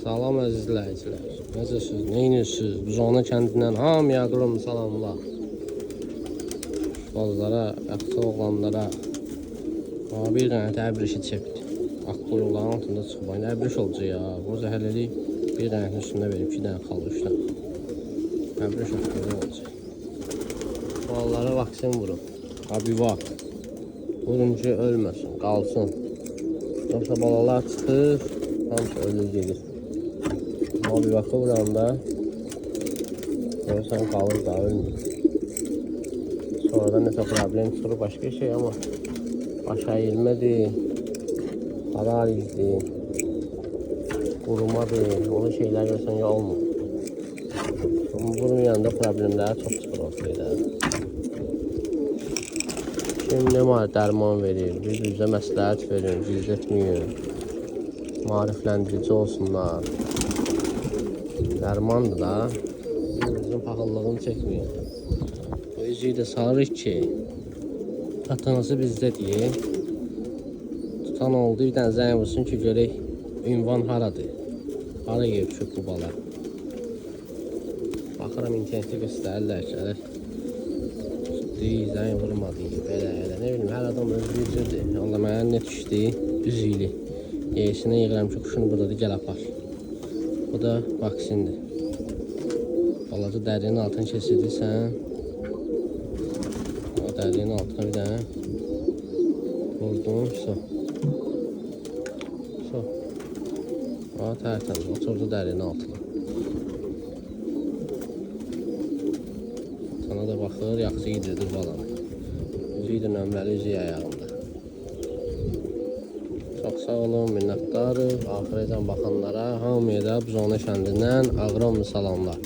Salam əziz izləyicilər. Necəsiniz? Neyinirsiniz? Buzona kəndindən hamıya qılım salamlar. Bazılara, yaxşı oğlanlara. Bir dənə təbrişi çəkdi. Akquyuqların altında çıxmayın. Təbriş olacaq ya. Bu zəhərlilik bir dənənin üstündə verib 2 dənə xalı üstə. Təbriş olacaq. Balalara vaksin vurun. Abiva. Vurun ki ölməsin, qalsın. Yoxsa balalar çıxır, hamısı ölür gedir. Abi vakı vuranda görürsən qalır da ölmür. Sonradan nəsə problem çıxır başqa şey, amma baş əyilmədir, paralizdir, qurumadır, onu şeylər görsən ya olmur. Vurmayanda problemlər çox çıxır o şeylər. Kim nə dərman verir, yüz-yüzə məsləhət verir, yüz etməyin, maarifləndirici olsunlar. Dərmandır da, bizim paxıllığını çəkməyin. O üzüyü də sarırıq ki, tatanası bizdədir. Tutan oldu, bir dənə zəng vursun ki, görək ünvan haradır, hara yevşib bu bala. Baxıram internetdə göstərirlər ki, zəng vurmadı, belə, nə bilim, hər adam öz bircədir. Allah mənə nə düşdü, üzüylü. Yeyisinə yığıram ki, quşunu buradadır, gəl apar. Bu da vaksindir. Balaca dərinin altını keçirdirsən, o dərinin altına bir dənə vurdum, so. Tərtəmiz, oturdu dərinin altına. Sana da baxır, yaxşı yedirdir balanı. Üzüyü də nömrəli üzüyü ayağında. Çox sağ olun, minnətdarıq. Axirəcən baxanlara hamıya da Buzona kəndindən ağrım salamlar.